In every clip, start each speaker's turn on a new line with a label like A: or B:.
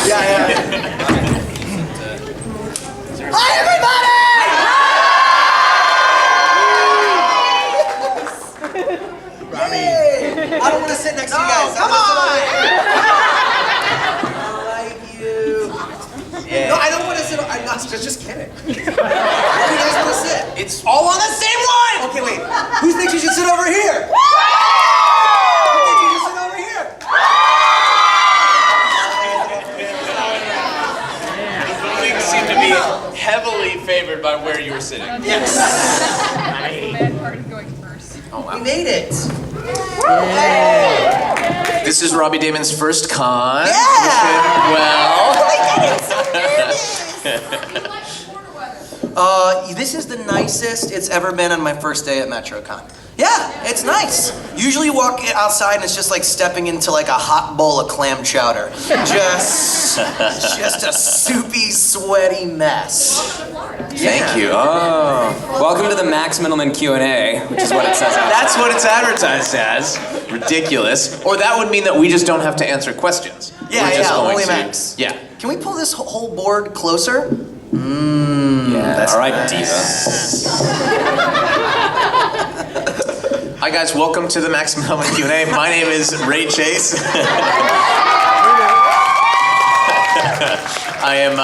A: Yeah. Hi, everybody! Robbie. I don't want to sit next to you guys. Come on! I like you. Yeah. No, I don't want to sit. I'm not just kidding. Where do you guys want to sit?
B: It's all on the same one!
A: Okay, wait. Who thinks you should sit over here?
B: Seem to be heavily favored by where you were sitting.
A: Yes.
C: Bad part of going first.
B: Oh, wow.
A: We made it.
B: This is Robbie Daymond's first con.
A: Yeah.
B: Well.
A: This is the nicest it's ever been on my first day at Metrocon. Yeah, it's nice. Usually you walk outside and it's just like stepping into like a hot bowl of clam chowder. Just a soupy, sweaty mess.
B: Thank you.
D: Oh, welcome to the Max Mittelman Q&A, which is what it says outside.
B: That's what it's advertised as. Ridiculous. Or that would mean that we just don't have to answer questions.
A: Yeah,
B: We're just going
A: only
B: to,
A: Max.
B: Yeah.
A: Can we pull this whole board closer?
D: Yeah,
A: That's
D: all right,
A: nice.
B: Hi guys, welcome to the Max Mittelman Q&A. My name is Ray Chase. I am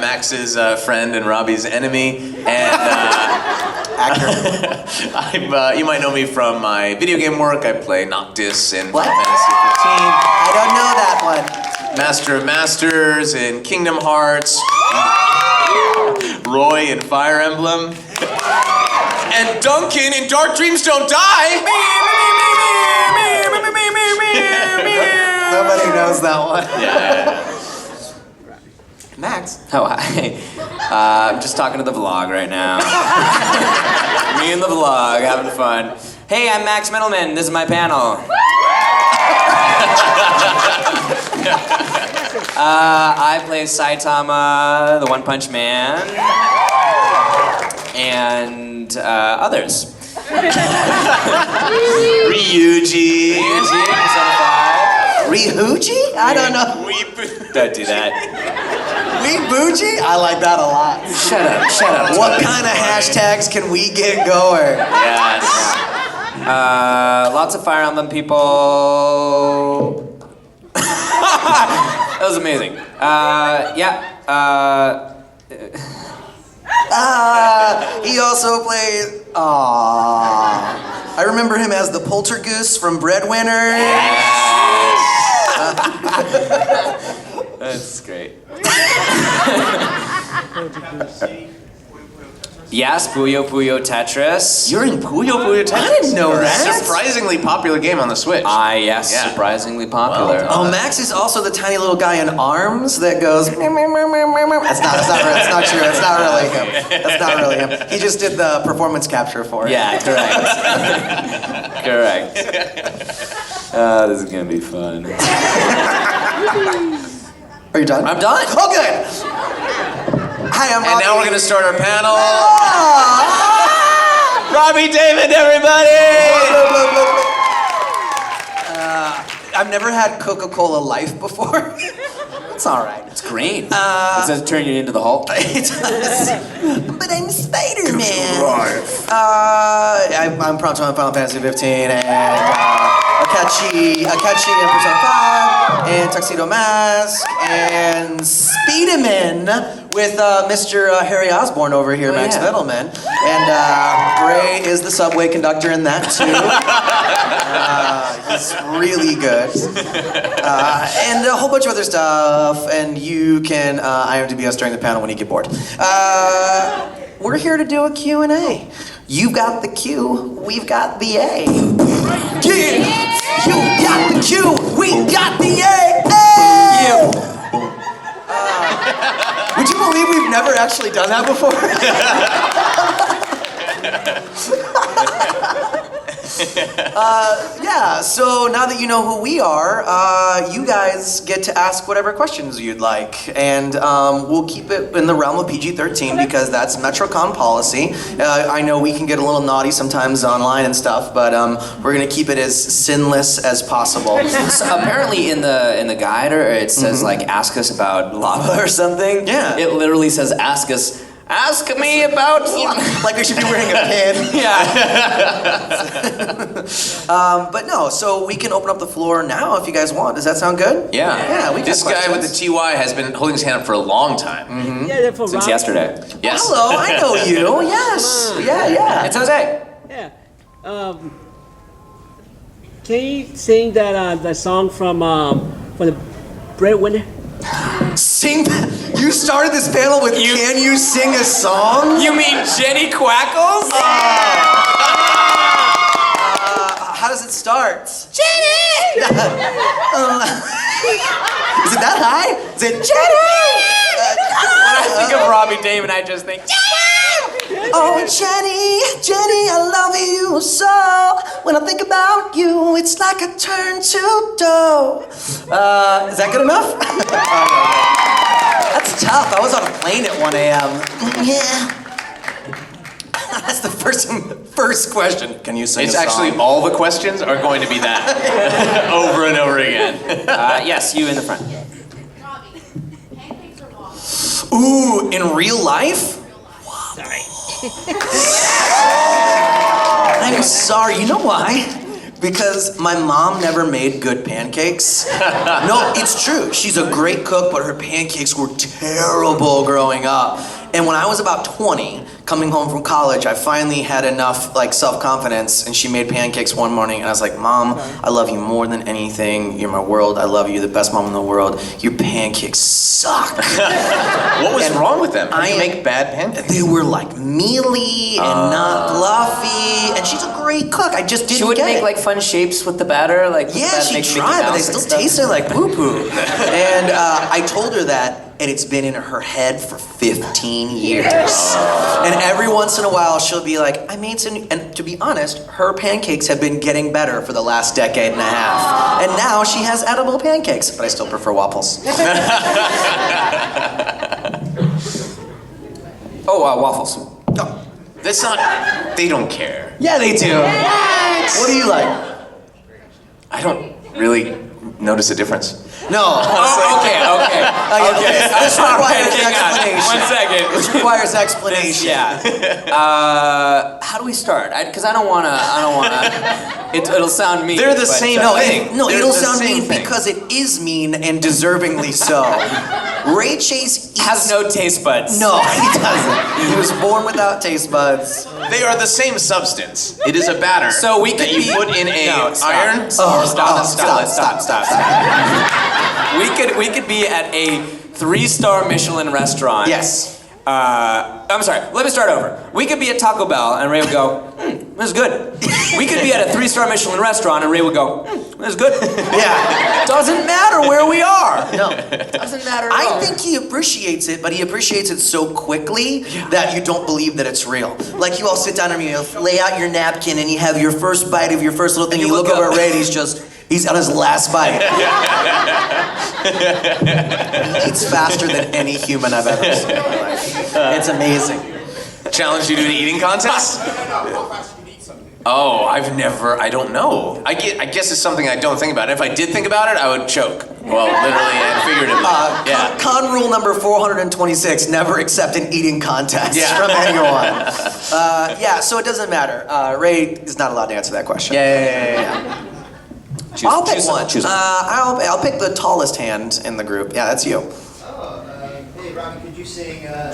B: Max's friend and Robbie's enemy, and
A: Actor.
B: you might know me from my video game work. I play Noctis in
A: What?
B: Final Fantasy
A: I don't know that one.
B: 15, Master of Masters in Kingdom Hearts, Roy in Fire Emblem, and Duncan in Dark Dreams Don't Die.
A: Nobody knows that one.
B: Yeah.
A: Max.
D: Oh, hi. I'm just talking to the vlog right now. Me and the vlog, having fun. Hey, I'm Max Mittelman. This is my panel. I play Saitama, the One Punch Man, and others.
B: Ryuji.
D: Persona 5.
A: Ryuji? I don't know.
D: Don't do that.
A: Weebuji? I like that a lot.
D: Shut up.
A: What kind of hashtags can we get going?
B: Yes.
D: Lots of Fire Emblem people. That was amazing.
A: He also plays. I remember him as the Poltergeist from Breadwinner.
D: That's great. Yes, Puyo Puyo Tetris.
A: You're in Puyo Puyo Tetris? I didn't know that.
B: Surprisingly popular game on the Switch.
D: Yes,
B: Yeah.
D: surprisingly popular.
B: Well,
A: Oh, Max is also the tiny little guy in arms that goes. That's not true. It's not really him. That's not really him. He just did the performance capture for it.
D: Yeah, correct. Correct. This is gonna be fun.
A: Are you done?
D: I'm done.
A: Oh, good. Hi, I'm Robbie.
B: And now we're gonna start our panel.
A: Ah!
B: Robbie Daymond, everybody!
A: I've never had Coca-Cola Life before. It's all right.
D: It's green. Does that turn you into the Hulk?
A: It does. But I'm Spider-Man. I'm Prompto on Final Fantasy 15 and Akechi in Persona 5 and Tuxedo Mask and Speedaman with Mr. Harry Osborn over here, Max
D: yeah.
A: Mittelman. And Gray is the subway conductor in that too. He's really good. And a whole bunch of other stuff, and you can IMDb us during the panel when you get bored. We're here to do a Q&A. You've got the Q, we've got the A. Yeah! You got the Q, we got the A! Yeah. Would you believe we've never actually done that before? Yeah, so now that you know who we are, you guys get to ask whatever questions you'd like. And we'll keep it in the realm of PG-13 because that's Metrocon policy. I know we can get a little naughty sometimes online and stuff, but we're gonna keep it as sinless as possible.
D: So apparently in the guide, or it says like, ask us about lava or something.
A: Yeah.
D: It literally says, ask me about lava.
A: Like we should be wearing a pin.
D: Yeah.
A: But no, so we can open up the floor now if you guys want. Does that sound good?
B: Yeah.
A: Yeah, we got
B: This guy with the
A: questions.
B: TY has been holding his hand up for a long time.
E: Yeah, they're for
D: Since
E: Rob.
D: yesterday.
B: Yes.
A: Hello, I know you. Yes. Yeah.
D: It's Jose.
E: Yeah. Can you sing that song from the Breadwinner?
A: Sing. You started this panel with "Can you sing a song?"
D: You mean Jenny Quackles?
A: How does it start? Jenny. Is it that high? Is it Jenny?
D: When I think of Robbie Daymond, I just think,
A: Oh, Jenny, I love you so. When I think about you, it's like a turn to dough. Is that good enough? That's tough. I was on a plane at 1 a.m. Yeah. That's the first question. Can you sing
B: It's
A: a song?
B: actually all the questions are going to be that over and over again.
D: yes, you in the front.
C: Robbie, pancakes or waffles?
A: Ooh, in real life? I'm sorry. You know why? Because my mom never made good pancakes. No, it's true. She's a great cook, but her pancakes were terrible growing up. And when I was about 20, coming home from college, I finally had enough self-confidence, and she made pancakes one morning, and I was like, Mom, I love you more than anything. You're my world. I love you, the best mom in the world. Your pancakes suck.
B: What was wrong with them? How do you make bad pancakes?
A: They were like mealy and not fluffy, and she's a great cook. I just didn't
D: She would
A: get
D: make
A: it.
D: like fun shapes with the batter, like
A: Yeah, she
D: make Mickey
A: tried, but they
D: Mouse
A: still
D: and stuff.
A: tasted like poo-poo. And I told her that, and it's been in her head for 15 years. And every once in a while, she'll be like, I made some, and to be honest, her pancakes have been getting better for the last decade and a half. And now she has edible pancakes, but I still prefer waffles.
D: Waffles.
A: Oh.
B: That's not. They don't care.
A: Yeah, they do. What do you like?
B: I don't really notice a difference.
A: No.
D: Okay.
A: This requires
D: Hang on.
A: explanation.
D: 1 second.
A: This requires explanation.
D: Yeah. How do we start? Because I don't wanna. It'll sound mean.
B: They're the
D: but,
B: same thing.
A: No,
B: They're
A: it'll
B: the
A: sound
B: same
A: mean
B: thing.
A: because it is mean and deservingly so. Ray Chase eats...
D: Has no taste buds.
A: No, he doesn't. He was born without taste buds.
B: They are the same substance. It is a batter.
D: So we
B: that
D: could
B: you
D: be-
B: put in a
D: No, stop.
B: iron.
D: Stop. We could be at a 3-star Michelin restaurant.
A: Yes.
D: I'm sorry, let me start over. We could be at Taco Bell and Ray would go, this is good. We could be at a 3-star Michelin restaurant and Ray would go, this is good.
A: Yeah. Doesn't matter where we are. No.
D: Doesn't matter at all.
A: I think he appreciates it, but he appreciates it so quickly that you don't believe that it's real. Like you all sit down and you lay out your napkin and you have your first bite of your first little thing. You look over at Ray and he's on his last bite. He eats faster than any human I've ever seen in my life. It's amazing.
B: Challenge you to an eating contest? Oh, I don't know. I guess it's something I don't think about. If I did think about it, I would choke. Well, literally and figuratively. Yeah.
A: Con rule number 426, never accept an eating contest from anyone. So it doesn't matter. Ray is not allowed to answer that question.
B: Yeah.
A: I'll pick
D: choose
A: one.
D: choose one.
A: I'll pick the tallest hand in the group. Yeah, that's you.
F: Hey, Robbie, could you sing? I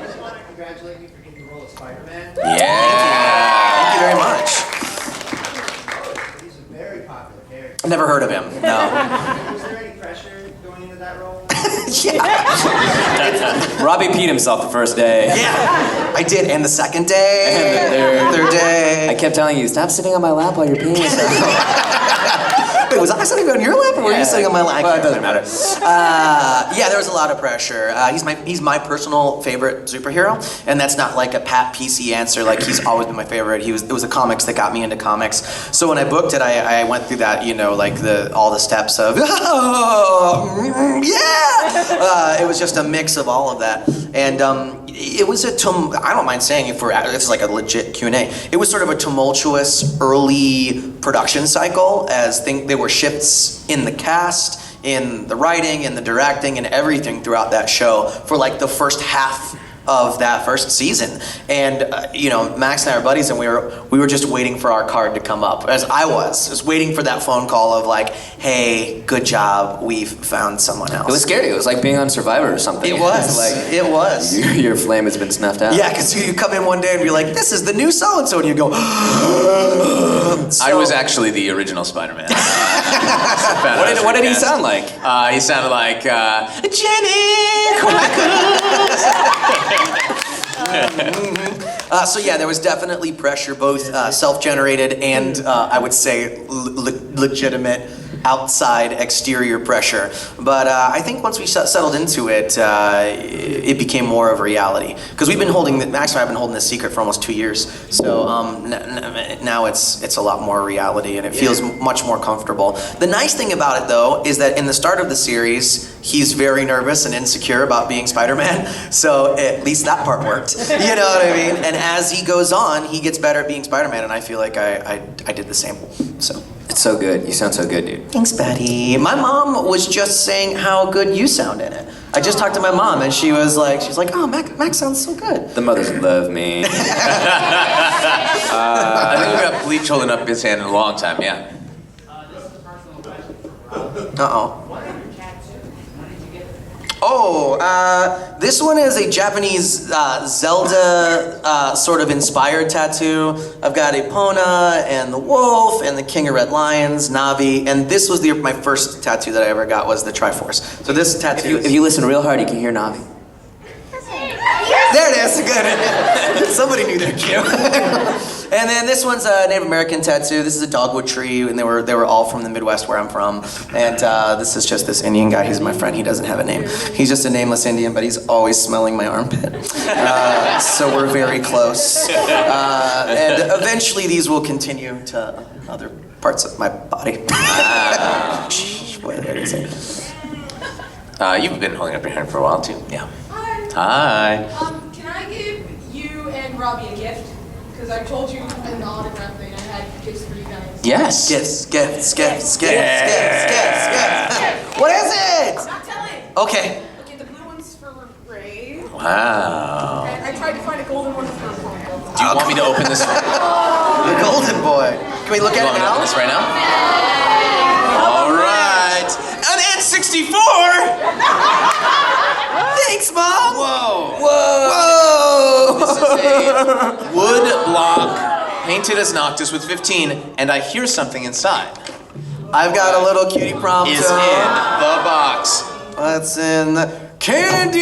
F: just want to congratulate you for getting the role of Spider-Man.
A: Thank you very much.
F: He's a very popular character.
A: I've never heard of him. No.
F: Was there any pressure going into that role?
D: Robbie peed himself the first day.
A: Yeah, I did. And the second day.
D: And the
A: third day.
D: I kept telling you, stop sitting on my lap while you're peeing yourself.
A: Wait, Was I sitting on your lap or were you sitting on my lap?
D: Well, it doesn't matter.
A: Yeah, there was a lot of pressure. He's my personal favorite superhero, and that's not like a pat PC answer. Like he's always been my favorite. It was the comics that got me into comics. So when I booked it, I went through that, like all the steps of yeah. It was just a mix of all of that, and it was I don't mind saying it this is like a legit Q&A. It was sort of a tumultuous early production cycle as there were shifts in the cast, in the writing, in the directing, and everything throughout that show for like the first half of that first season. And Max and I are buddies, and we were just waiting for our card to come up, as I was just waiting for that phone call of like, hey, good job, we've found someone else.
D: It was scary. It was like being on Survivor or something.
A: It was. It was.
D: Your flame has been snuffed out.
A: Yeah, because you come in one day and be like, this is the new so-and-so, and you go,
B: I was actually the original Spider-Man.
D: What did he sound like?
B: He sounded like Jenny
A: So yeah, there was definitely pressure, both self-generated and I would say legitimate outside exterior pressure. But I think once we settled into it, it became more of a reality. Because Max and I have been holding this secret for almost 2 years. So now it's a lot more reality, and it feels much more comfortable. The nice thing about it, though, is that in the start of the series, he's very nervous and insecure about being Spider-Man. So at least that part worked. You know what I mean? And as he goes on, he gets better at being Spider-Man, and I feel like I did the same. So.
D: It's so good. You sound so good, dude.
A: Thanks, Betty. My mom was just saying how good you sound in it. I just talked to my mom, and she's like, oh, Max sounds so good.
D: The mothers love me.
B: I think we've got Bleach holding up his hand in a long time, yeah.
F: This is a personal question.
A: Uh-oh.
F: What are your tattoos? How did you get them?
A: Oh, this one is a Japanese Zelda sort of inspired tattoo. I've got Epona and the wolf and the King of Red Lions, Navi, and this was my first tattoo that I ever got was the Triforce. So this tattoo
D: If you listen real hard, you can hear Navi.
A: There it is, good. Somebody knew their cue. And then this one's a Native American tattoo. This is a dogwood tree, and they were all from the Midwest where I'm from. And this is just this Indian guy. He's my friend. He doesn't have a name. He's just a nameless Indian, but he's always smelling my armpit. So we're very close. And eventually these will continue to other parts of my body. What did I say?
B: You've been holding up your hand for a while, too. Yeah.
C: Hi.
B: Hi.
C: Can I give you and Robbie a gift? Because I told you in the autograph thing I had gifts for you guys.
B: Yes.
A: Gifts. What is it?
C: I'm not telling.
A: Okay.
C: Okay, the blue one's for Ray.
B: Wow.
C: And I tried to find a golden one for Ray.
B: Do you want me to open this?
A: The golden boy. Can we look
B: You
A: at
B: want
A: it
B: me to open
A: now?
B: this right now? All right. An N64.
A: Thanks, Mom.
B: Whoa.
A: Whoa.
B: This is a wood block painted as Noctis with 15, and I hear something inside.
A: I've got a little cutie prompter.
B: Is in the box.
A: What's in the candy?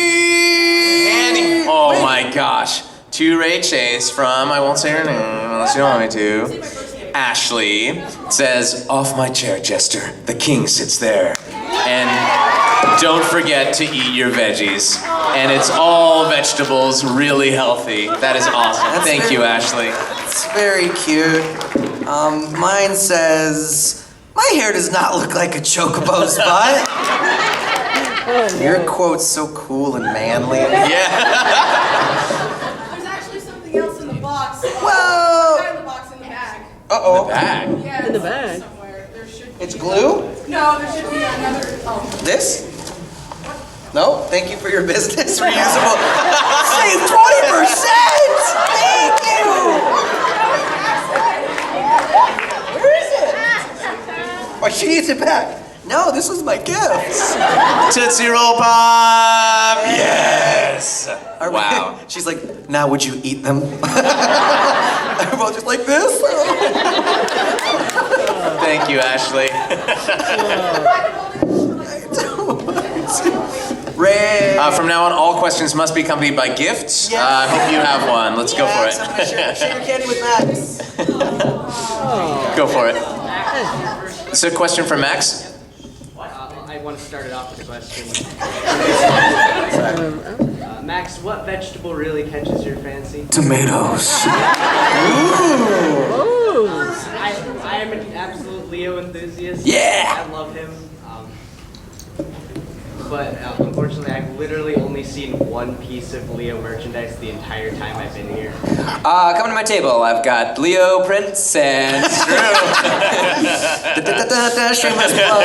B: Oh my gosh. To Ray Chase from, I won't say her name unless you want me to, Ashley. It says, off my chair, Jester. The king sits there. And don't forget to eat your veggies. And it's all vegetables, really healthy. That is awesome. Thank you, Ashley.
A: It's very cute. Mine says, my hair does not look like a chocobo's butt. Your quote's so cool and manly.
B: Yeah.
C: There's actually something else in the box.
A: Whoa.
C: Not in the box, in the bag.
A: Uh-oh.
B: Bag.
C: Yeah,
E: In the
C: it's
E: bag?
C: somewhere. There should be.
A: It's glue?
C: No, there should be another. Oh.
A: This? No? Thank you for your business. Reusable. Save 20%! Thank you! Where is it? Oh, she needs it back. No, this was my gift.
B: Tootsie Roll Pop! Yes! Wow.
A: She's like, now would you eat them? I'm all just like this.
B: Thank you, Ashley.
A: Ray.
B: From now on, all questions must be accompanied by gifts.
A: Yes.
B: I hope you have one. Let's go for
A: Max, I'm gonna
B: it.
A: share your candy with Max.
B: Go for it. It's a question for Max.
F: I want to start it off with a question. Max, what vegetable really catches your fancy?
A: Tomatoes.
F: I am an absolute Leo enthusiast.
A: Yeah!
F: I love him. But unfortunately, I've literally only seen one piece of Leo merchandise the entire time I've been here.
D: Coming to my table, I've got Leo prints and
A: Shameless plug.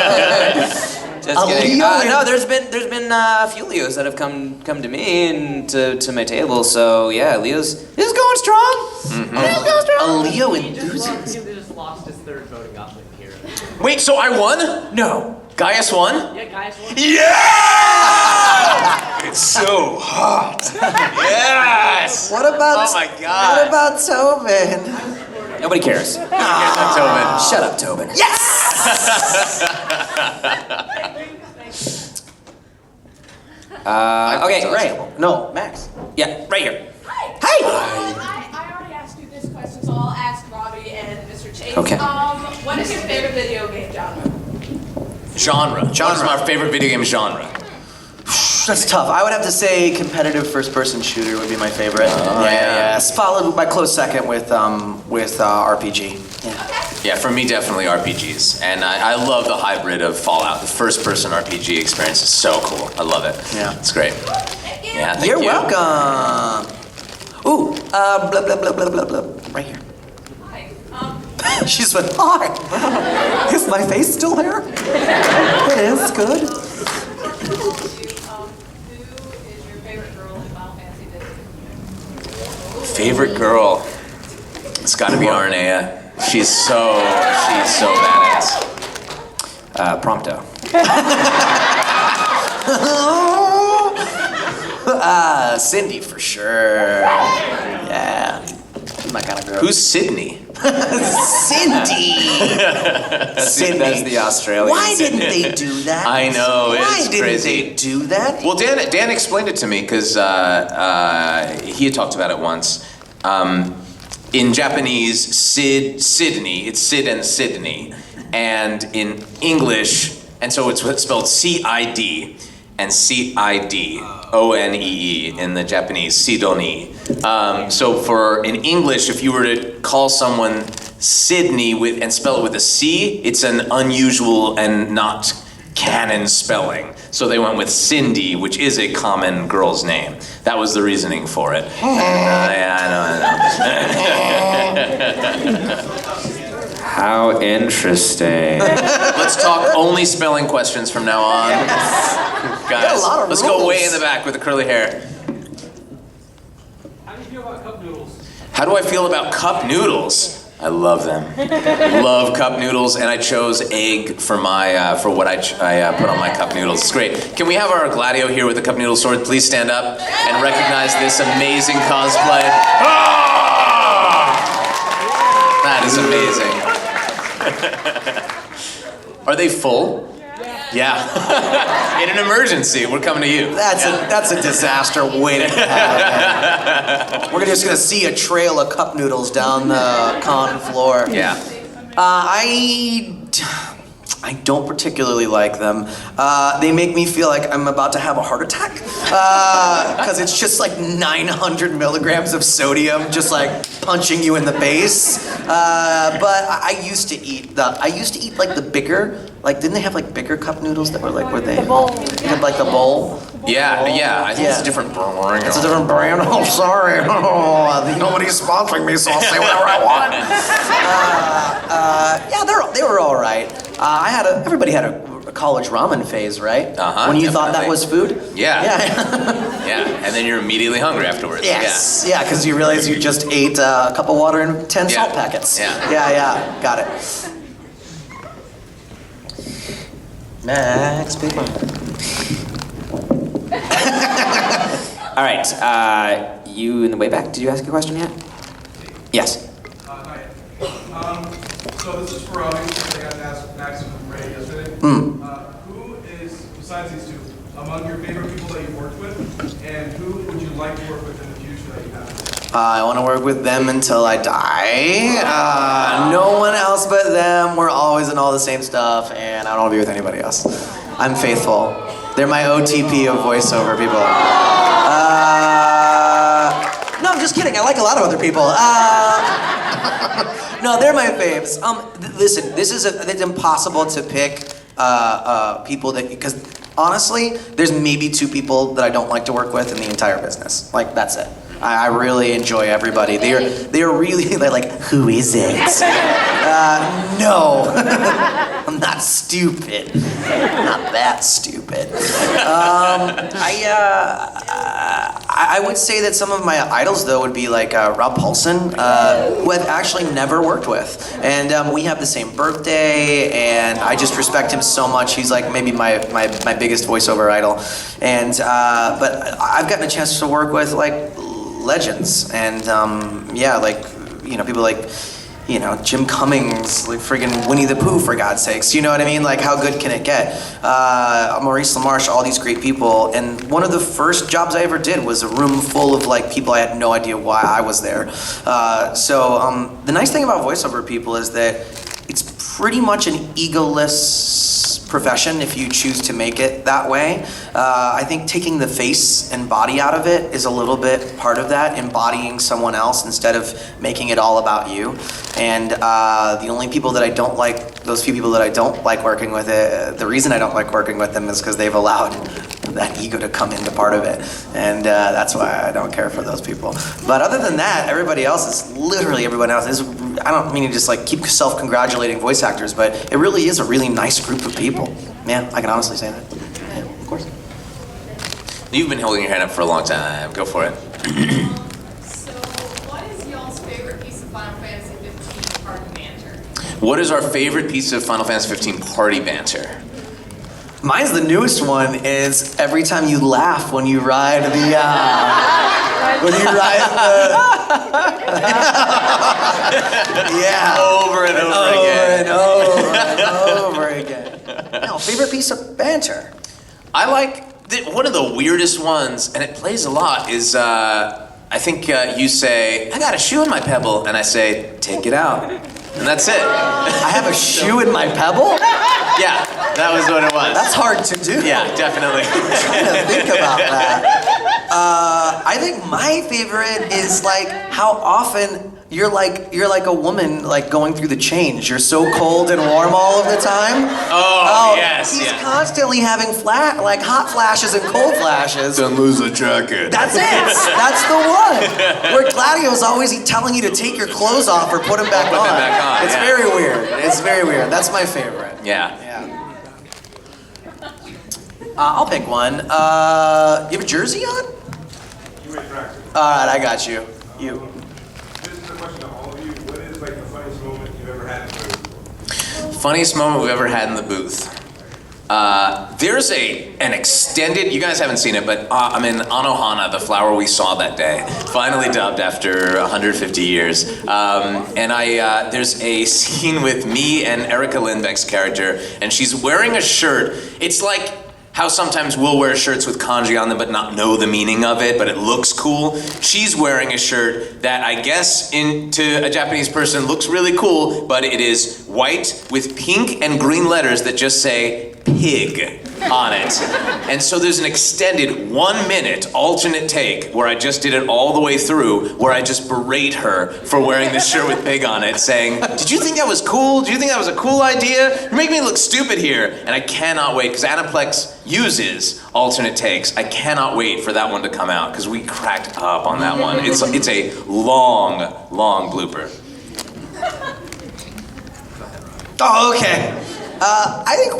D: just kidding. No, there's been a few Leos that have come to me and to my table. So yeah, Leo's going strong. Leo's going strong.
A: A Leo
F: He
A: enthusiast.
F: just lost his third voting off with hero.
B: Wait, so I won?
D: No.
B: Gaius won?
F: Yeah, guys.
B: Yeah! It's so hot. Yes!
A: What about?
B: Oh my God.
A: What about Tobin?
D: Nobody cares.
B: Tobin.
A: Shut up, Tobin. Yes.
D: Okay, right.
A: No, Max.
D: Yeah, right here.
C: Hi.
A: Hey.
C: I already asked you this question, so I'll ask Robbie and Mr. Chase.
D: Okay.
C: What is your favorite video game genre?
B: Genre. What is my favorite video game genre?
A: That's tough. I would have to say competitive first-person shooter would be my favorite. Yeah. Followed by close second with RPG.
B: Yeah, for me, definitely RPGs. And I love the hybrid of Fallout. The first-person RPG experience is so cool. I love it.
A: Yeah.
B: It's great. Yeah, thank
A: You're
B: you.
A: welcome. Ooh, blah blah blah blah blah blah. Right here.
C: Hi.
A: She just went, hi. Is my face still there? It is good.
C: Who is your favorite girl in Final Fantasy Disney?
B: Favorite girl? It's got to be Arnea. She's so badass.
D: Prompto.
A: Cindy for sure. Yeah. My kind of girl.
B: Who's Sydney?
A: Cindy? Cindy.
D: That's the Australian.
A: Why didn't they do that?
B: I know,
A: Why
B: it's
A: didn't
B: crazy.
A: they do that?
B: Well, Dan explained it to me because he had talked about it once. In Japanese, Sydney, it's Sid and Sydney. And in English, and so it's spelled C-I-D and C-I-D-O-N-E-E in the Japanese, Sidoni. So in English, if you were to call someone Sydney and spell it with a C, it's an unusual and not canon spelling. So they went with Cindy, which is a common girl's name. That was the reasoning for it. Yeah, I know.
D: How interesting.
B: Let's talk only spelling questions from now on. Guys,
A: a lot of
B: let's go
A: rules.
B: way in the back with the curly hair.
E: How do you feel about cup noodles?
B: How do I feel about cup noodles? I love them. Love cup noodles, and I chose egg for my for what I put on my cup noodles. It's great. Can we have our Gladio here with the cup noodle sword? Please stand up and recognize this amazing cosplay. Ah! That is amazing. Are they full? Yeah. In an emergency, we're coming to you.
A: That's a disaster waiting to happen. We're just gonna see a trail of cup noodles down the con floor.
B: Yeah.
A: I don't particularly like them. They make me feel like I'm about to have a heart attack because it's just like 900 milligrams of sodium, just like punching you in the face. But I used to eat like the bigger. Like, didn't they have like bigger cup noodles that were like where they had like the bowl?
B: Yeah. I think it's a different brand.
A: It's a different brand. Oh, sorry. Oh, nobody's sponsoring me, so I'll say whatever I want. Yeah, they were all right. Everybody had a college ramen phase, right? When you thought that was food.
B: Yeah.
A: Yeah.
B: Yeah, and then you're immediately hungry afterwards.
A: Yes. Yeah, because you realize you just ate a cup of water and 10 salt packets.
B: Yeah.
A: Yeah. Got it. Max, big one.
D: All right, you in the way back, did you ask a question yet? Yes.
G: Hi. So this is for Robbie. I got to ask Max and Ray yesterday. Who is, besides these two, among your favorite people that you've worked with, and who would you like to work with in the future that you have?
A: I want to work with them until I die. No one else but them. We're always in all the same stuff, and I don't want to be with anybody else. I'm faithful. They're my OTP of voiceover people. No, I'm just kidding. I like a lot of other people. No, they're my faves. Listen, it's impossible to pick people that, because honestly, there's maybe 2 people that I don't like to work with in the entire business. Like, that's it. I really enjoy everybody. They're really, they're like, who is it? No. I'm not stupid. I'm not that stupid. I would say that some of my idols, though, would be like Rob Paulson, who I've actually never worked with. And we have the same birthday, and I just respect him so much. He's like maybe my biggest voiceover idol. And but I've gotten a chance to work with like legends, and yeah, like, you know, people like, you know, Jim Cummings, like friggin' Winnie the Pooh, for God's sakes. You know what I mean? Like, how good can it get? Maurice LaMarche, all these great people. And one of the first jobs I ever did was a room full of like people I had no idea why I was there. So the nice thing about voiceover people is that it's pretty much an egoless profession if you choose to make it that way. I think taking the face and body out of it is a little bit part of that, embodying someone else instead of making it all about you. And the only people that I don't like, those few people that I don't like working with it, the reason I don't like working with them is because they've allowed that ego to come into part of it. And that's why I don't care for those people. But other than that, everybody else is, literally everyone else is, I don't mean to just like keep self-congratulating voice actors, but it really is a really nice group of people. Yeah, I can honestly say that. Yeah, of course.
B: You've been holding your hand up for a long time. Go for it.
C: So, what is y'all's favorite piece of Final Fantasy 15 party banter?
B: What is our favorite piece of Final Fantasy 15 party banter?
A: Mine's the newest one, is every time you laugh when you ride the, yeah.
B: Over and over again.
A: Over again. No, favorite piece of banter?
B: I like, one of the weirdest ones, and it plays a lot, is I think you say, I got a shoe in my pebble, and I say, take it out. And that's it.
A: I have a shoe in my pebble?
B: Yeah, that was what it was.
A: That's hard to do.
B: Yeah, definitely.
A: I'm trying to think about that. I think my favorite is like how often you're like a woman like going through the change. You're so cold and warm all of the time.
B: Oh yes,
A: He's
B: yeah.
A: constantly having hot flashes and cold flashes.
B: Don't lose the jacket.
A: That's it. That's the one. Where Gladio's always telling you to take your clothes off or put them back on. It's
B: yeah.
A: very weird. It's very weird. That's my favorite.
B: Yeah.
A: I'll pick one. You have a jersey on?
G: You made practice.
A: All right, I got you. You.
G: This is a question to all of you. What is like the funniest moment you've ever had in the booth?
B: Funniest moment we've ever had in the booth. There's an extended, you guys haven't seen it, but I'm in Anohana, the flower we saw that day, finally dubbed after 150 years. And there's a scene with me and Erica Lindbeck's character, and she's wearing a shirt. It's like how sometimes we'll wear shirts with kanji on them but not know the meaning of it, but it looks cool. She's wearing a shirt that I guess to a Japanese person looks really cool, but it is white with pink and green letters that just say pig on it. And so there's an extended 1 minute alternate take where I just did it all the way through, where I just berate her for wearing this shirt with pig on it, saying, did you think that was cool? Do you think that was a cool idea? You're making me look stupid here. And I cannot wait, because Aniplex uses alternate takes. I cannot wait for that one to come out, because we cracked up on that one. It's a long, long blooper.
A: Oh, okay. I think,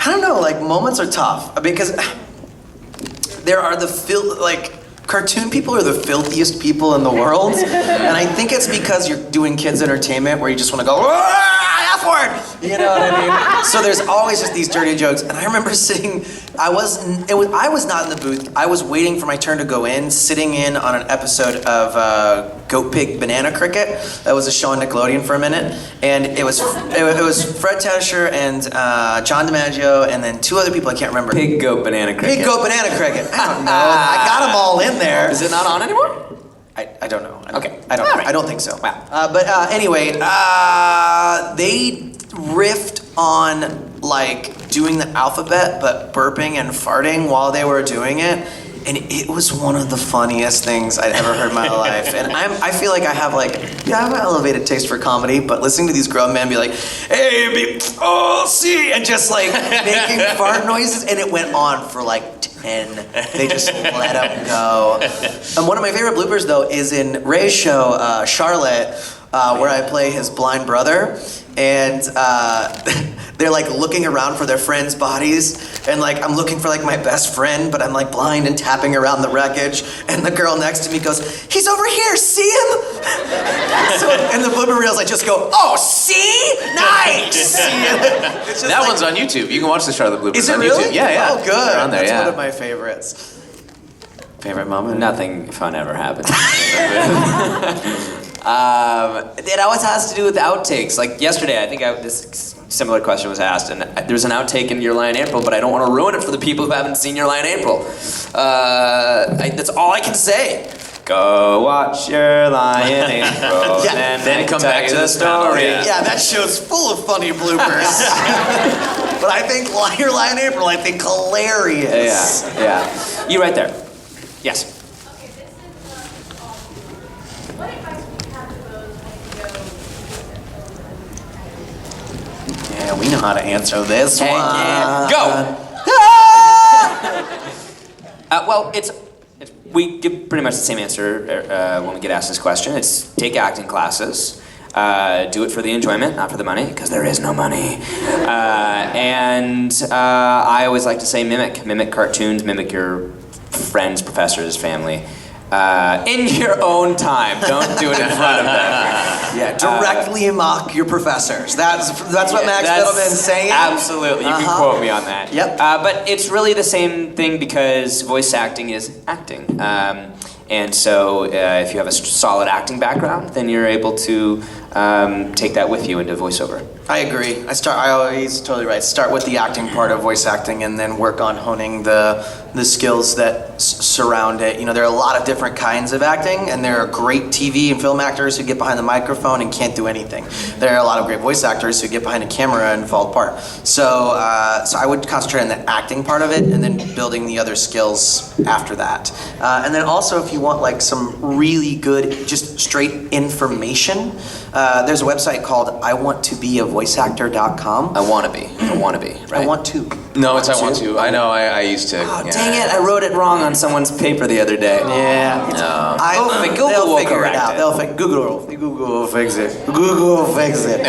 A: I don't know, like moments are tough because there are cartoon people are the filthiest people in the world. And I think it's because you're doing kids entertainment where you just want to go, F word! You know what I mean? So there's always just these dirty jokes. And I remember sitting, I was not in the booth. I was waiting for my turn to go in, sitting in on an episode of Goat Pig Banana Cricket. That was a show on Nickelodeon for a minute. And it was Fred Tatasciore and John DiMaggio and then 2 other people I can't remember.
D: Pig, goat, banana cricket.
A: Pig, Goat, Banana Cricket. I don't know. I got them all in there.
D: Is it not on anymore?
A: I don't know.
D: Okay.
A: I don't.
D: All right.
A: I don't think so.
D: Wow.
A: But anyway, they riffed on like doing the alphabet, but burping and farting while they were doing it, and it was one of the funniest things I'd ever heard in my life. And I feel like I have I have an elevated taste for comedy, but listening to these grown men be like, "Hey, see," and just like making fart noises, and it went on for like 10. They just let them go. And one of my favorite bloopers though is in Ray's show, Charlotte, where I play his blind brother, and they're like looking around for their friends' bodies, and like I'm looking for like my best friend, but I'm like blind and tapping around the wreckage, and the girl next to me goes, "He's over here, see him?" So in the blooper reels I just go, "Oh, see? Nice!" It's just
B: That
A: like-
B: one's on YouTube. You can watch the Charlotte bloopers
A: Is it
B: on
A: really?
B: YouTube. Yeah, yeah.
A: Oh, good.
B: They're on there,
A: That's
B: yeah.
A: one of my favorites. Favorite moment?
D: Nothing fun ever happened. It always has to do with outtakes. Like yesterday, I think this similar question was asked, and there's an outtake in Your Lie in April, but I don't want to ruin it for the people who haven't seen Your Lie in April. That's all I can say. Go watch Your Lie in April,
A: Yeah,
D: and
B: then come back to the story.
A: Yeah, that show's full of funny bloopers. But I think Your Lie in April, I think hilarious.
D: Yeah. You right there. Yes.
H: Okay, this is what advice would you have to those when you go?
A: Yeah, we know how to answer this one.
D: Go. Well, we give pretty much the same answer when we get asked this question. It's take acting classes. Do it for the enjoyment, not for the money, because there is no money. And I always like to say mimic cartoons, mimic your friends, professors, family. In your own time. Don't do it in front of them.
A: Yeah, directly mock your professors. That's what Max Middleman's saying.
D: Absolutely, you can quote me on that.
A: Yep.
D: But it's really the same thing because voice acting is acting. And so if you have a solid acting background, then you're able to take that with you into voiceover.
A: I agree. He's totally right. Start with the acting part of voice acting and then work on honing the skills that surround it. You know, there are a lot of different kinds of acting, and there are great TV and film actors who get behind the microphone and can't do anything. There are a lot of great voice actors who get behind a camera and fall apart. So I would concentrate on the acting part of it and then building the other skills after that. And then also if you want like some really good, just straight information, there's a website called iwanttobeavoiceactor.com.
D: I want to be, right?
A: I want to.
B: No, it's I want to. I know, I used to.
D: Oh, dang it, I wrote it wrong on someone's paper the other day.
A: Yeah.
D: No. Google
A: they'll
D: will
A: figure
D: correct
A: it out.
D: it.
A: Google will fix it. Google will fix it.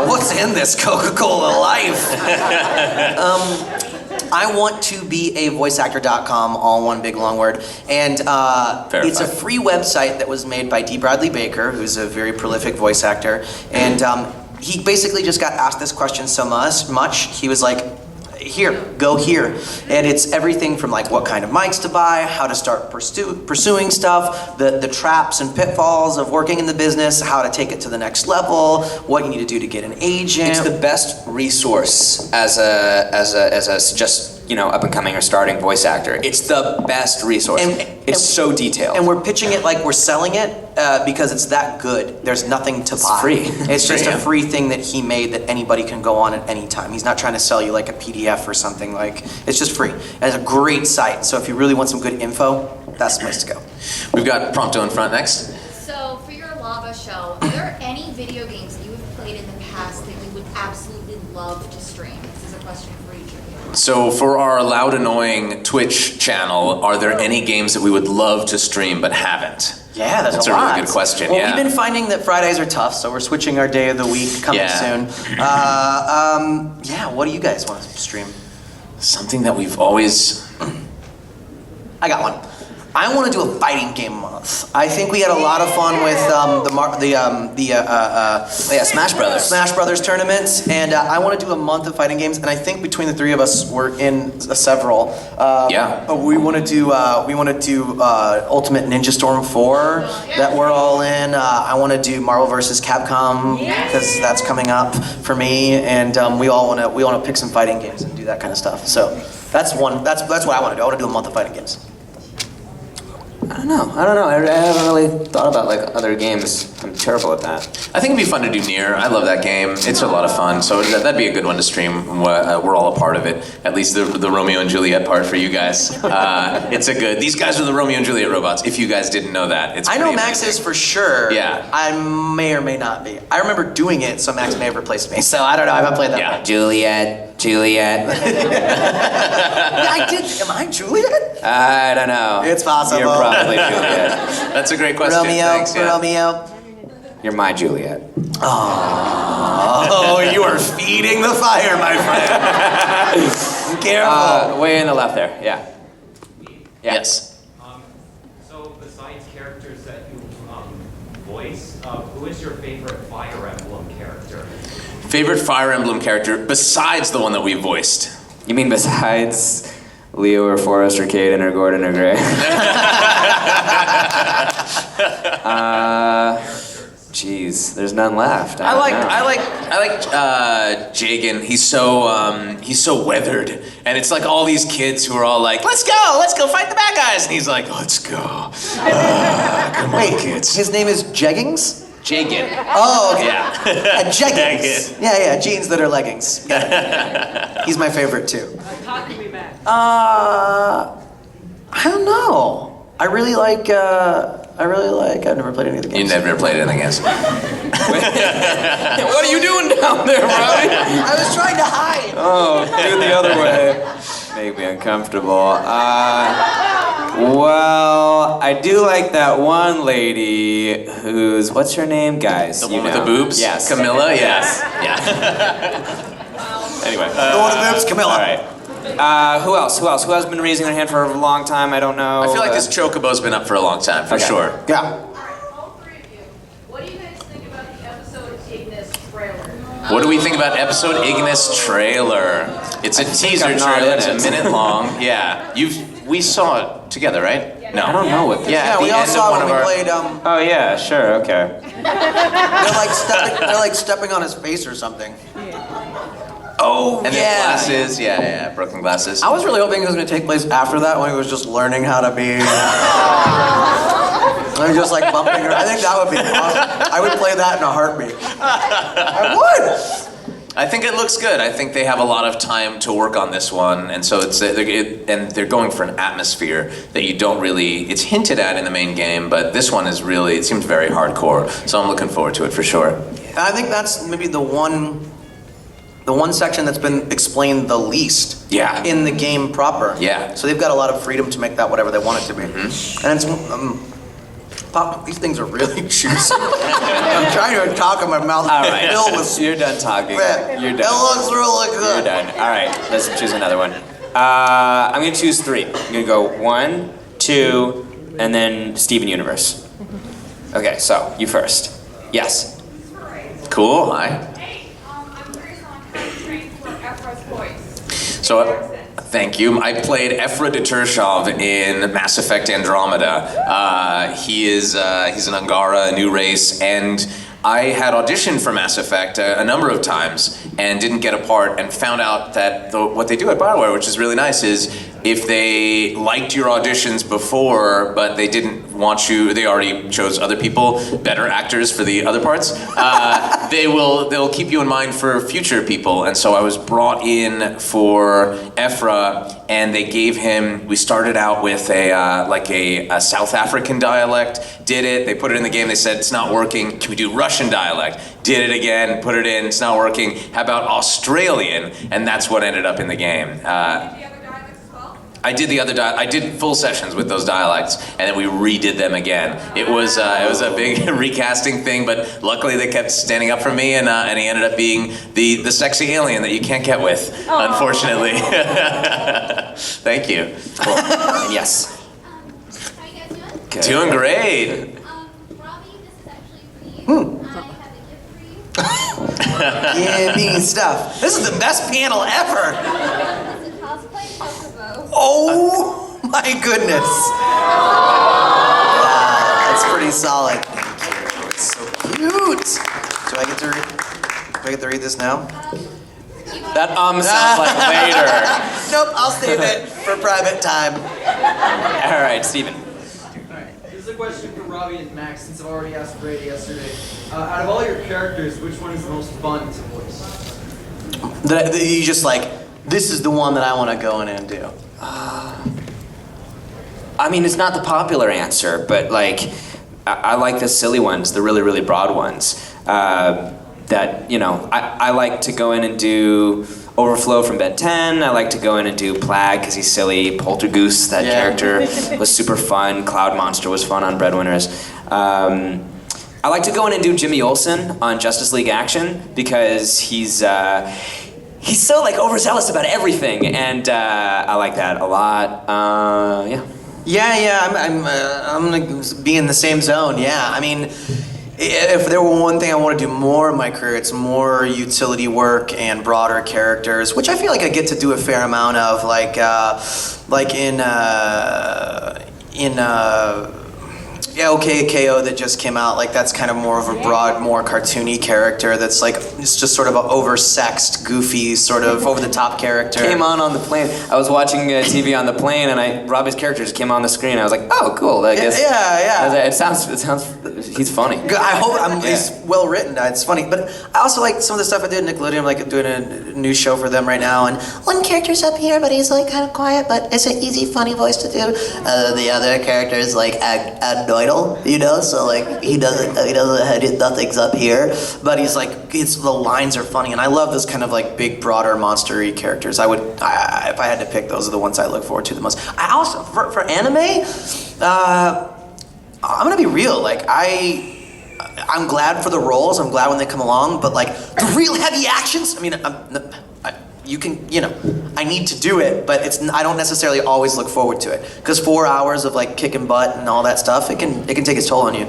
A: What's in this Coca-Cola Life? I want to be a voiceactor.com, all one big long word. And it's a free website that was made by D. Bradley Baker, who's a very prolific voice actor. And he basically just got asked this question so much, he was like, go here. And it's everything from like what kind of mics to buy, how to start pursuing stuff, the traps and pitfalls of working in the business, how to take it to the next level, what you need to do to get an agent.
D: It's the best resource as a just up and coming or starting voice actor. It's the best resource. It's so detailed.
A: And we're pitching it like we're selling it because it's that good. There's nothing to buy.
D: free.
A: It's just a free thing that he made that anybody can go on at any time. He's not trying to sell you like a PDF or something. Like it's just free. And it's a great site. So if you really want some good info, that's the place to go.
B: We've got Prompto in front next.
H: So for your lava show, are there any video games that you have played in the past that you would absolutely love to stream? This is a question for each of you.
B: So for our Loud Annoying Twitch channel, are there any games that we would love to stream but haven't?
A: Yeah, that's
B: a
A: lot.
B: really good question.
A: Well,
B: yeah.
A: we've been finding that Fridays are tough, so we're switching our day of the week coming soon. Yeah, what do you guys want to stream?
B: Something that we've always...
A: I got one. I want to do a fighting game month. I think we had a lot of fun with
D: Smash Brothers.
A: Smash Brothers tournaments, and I want to do a month of fighting games. And I think between the three of us, we're in several. We want to do Ultimate Ninja Storm 4 that we're all in. I want to do Marvel vs. Capcom because that's coming up for me, and we want to pick some fighting games and do that kind of stuff. So that's one. That's what I want to do. I want to do a month of fighting games.
D: I don't know. I haven't really thought about like other games. I'm terrible at that.
B: I think it'd be fun to do Nier. I love that game. It's a lot of fun. So that'd be a good one to stream. We're all a part of it. At least the Romeo and Juliet part for you guys. It's a good. These guys are the Romeo and Juliet robots. If you guys didn't know that, it's.
A: I know
B: pretty
A: Max
B: amazing.
A: is for sure.
B: Yeah.
A: I may or may not be. I remember doing it, so Max may have replaced me. So I don't know. I haven't played that.
B: Yeah.
A: One.
D: Juliet.
A: Yeah, I did. Am I Juliet?
D: I don't know.
A: It's possible.
D: You're probably Juliet.
B: That's a great question.
A: Romeo,
B: Thanks, yeah.
A: Romeo.
D: You're my Juliet.
A: Oh, you are feeding the fire, my friend. Careful.
D: Way in the left there. Yeah.
B: Yes.
I: So besides characters that you voice, who is your favorite Fire Emblem character?
B: Favorite Fire Emblem character besides the one that we voiced?
D: You mean besides Leo or Forrest or Caden or Gordon or Gray? Jeez, there's none left.
B: I like Jagan. He's so weathered, and it's like all these kids who are all like, let's go fight the bad guys, and he's like, let's go. Come on, kids.
A: His name is Jeggings?
B: Jagan.
A: Oh, okay.
B: Yeah.
A: Jeggings.
B: Jagan.
A: Yeah, jeans that are leggings. Got it. He's my favorite too.
E: Talk to me, Matt.
A: I don't know. I really like, I've never played any of the
B: You
A: games.
B: never played anything else.
D: What are you doing down there, Robbie?
A: I was trying to hide.
D: Oh, do it the other way. Make me uncomfortable. Well, I do like that one lady who's, what's her name, guys?
B: The
D: You
B: one with
D: know.
B: the boobs?
D: Yes.
B: Camilla? Yes. Yeah.
D: Anyway.
A: The one with the boobs, Camilla.
D: All right. Who else? Who has been raising their hand for a long time? I don't know.
B: I feel like this Chocobo's been up for a long time, for
D: Okay.
B: sure.
A: Yeah.
C: All three of you, what do you guys think about the episode Ignis trailer?
B: What do we think about episode Ignis trailer? It's a teaser
D: I'm not
B: trailer.
D: in
B: It's a
D: it.
B: minute long. Yeah. We saw it together, right? No.
D: I don't know what this
B: Yeah,
A: Yeah,
B: at
A: we
B: the
A: all
B: end of
A: saw
B: one
A: when
B: of
A: we
B: our.
A: played,
D: Oh yeah, sure, okay.
A: they're like stepping on his face or something. Oh,
B: And then glasses. Yeah, broken glasses.
A: I was really hoping it was going to take place after that when he was just learning how to be. I'm just like bumping her. I think that would be awesome. I would play that in a heartbeat. I would.
B: I think it looks good. I think they have a lot of time to work on this one, and so they're going for an atmosphere that you don't really. It's hinted at in the main game, but this one is really. It seems very hardcore. So I'm looking forward to it for sure.
A: And I think that's maybe the one section that's been explained the least.
B: Yeah.
A: In the game proper.
B: Yeah.
A: So they've got a lot of freedom to make that whatever they want it to be. And it's. These things are really juicy. I'm trying to talk in my mouth.
D: All right.
A: Filled with
D: You're done talking.
A: spit.
D: You're
A: It
D: done.
A: looks really good.
D: You're done. All right, let's choose another one. I'm gonna choose 3. I'm gonna go 1, 2, and then Steven Universe. Okay, so you first. Yes.
B: Cool. Hi.
C: Hey, I'm curious on how you trained for Ephra's voice.
B: So, thank you. I played Ephra de Tershov in Mass Effect Andromeda. He's an Angara, a new race, and I had auditioned for Mass Effect a number of times and didn't get a part, and found out that what they do at BioWare, which is really nice, is if they liked your auditions before, but they didn't want you, they already chose other people, better actors for the other parts, they'll keep you in mind for future people. And so I was brought in for Ephra, and they gave him, we started out with a South African dialect, did it, they put it in the game, they said, it's not working, can we do Russian dialect? Did it again, put it in, it's not working, how about Australian? And that's what ended up in the game. I did the other I did full sessions with those dialects, and then we redid them again. It was a big recasting thing, but luckily they kept standing up for me, and he ended up being the sexy alien that you can't get with, unfortunately. Thank you.
D: Cool. And yes.
H: How you guys doing?
D: Okay.
B: Doing great.
H: Robbie, this is actually for you. I have a gift for you.
A: Give me stuff. This is the best panel ever.
H: It's a cosplay Chocobo.
A: Oh my goodness. That's pretty solid. Thank you. It's so cute. Do I get to read this now?
D: That sounds like later.
A: Nope, I'll save it for private time.
D: All right, Steven.
J: a question for Robbie and Max, since I've already asked Brady yesterday. Out of all your characters, which one is the most fun to voice?
A: That you just like, this is the one that I want to go in and do.
D: I mean, it's not the popular answer, but like, I like the silly ones, the really, really broad ones. That, you know, I like to go in and do Overflow from Ben 10. I like to go in and do Plag because he's silly. Poltergoose, that character, was super fun. Cloud Monster was fun on Breadwinners. I like to go in and do Jimmy Olsen on Justice League Action because he's so like overzealous about everything, and I like that a lot.
A: I'm gonna be in the same zone. Yeah, I mean, if there were one thing I want to do more in my career, it's more utility work and broader characters, which I feel like I get to do a fair amount of, like in OK KO that just came out. Like that's kind of more of a broad, more cartoony character. That's like it's just sort of an oversexed, goofy, sort of over the top character.
D: Came on the plane. I was watching TV on the plane, and Robbie's character just came on the screen. I was like, oh, cool. I guess.
A: Yeah.
D: It sounds. He's funny.
A: I hope he's well written. It's funny, but I also like some of the stuff I did at Nickelodeon. I'm like doing a new show for them right now, and one character's up here, but he's like kind of quiet, but it's an easy, funny voice to do. The other character is like annoyed. You know, so like he doesn't nothing's up here, but he's like the lines are funny, and I love this kind of like big, broader, monster-y characters. If I had to pick, those are the ones I look forward to the most. I also for anime, I'm gonna be real. Like I'm glad for the roles. I'm glad when they come along, but like the real heavy actions. I mean, I need to do it, but I don't necessarily always look forward to it because 4 hours of like kicking butt and all that stuff, it can take its toll on you.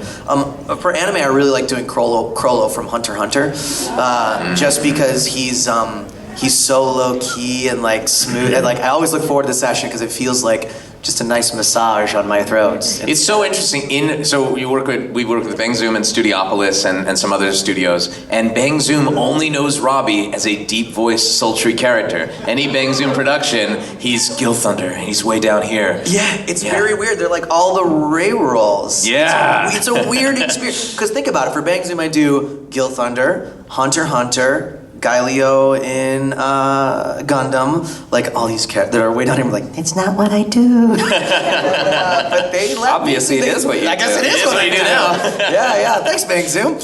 A: For anime, I really like doing Crollo from Hunter x Hunter, just because he's so low key and like smooth, and like I always look forward to the session because it feels like just a nice massage on my throat.
B: It's so interesting. So we work with Bang Zoom and Studiopolis and some other studios, and Bang Zoom only knows Robbie as a deep voiced, sultry character. Any Bang Zoom production, he's Gil Thunder, and he's way down here.
A: Yeah, it's very weird. They're like all the Ray roles.
B: Yeah.
A: It's a weird experience. Because think about it. For Bang Zoom, I do Gil Thunder, Hunter x Hunter, Gaileo in Gundam, like all these characters that are way down here. I'm like, it's not what I do. But they let
D: Obviously,
A: me.
D: it is what you do.
A: I guess it is what I do now. Yeah. Thanks, Bang Zoom.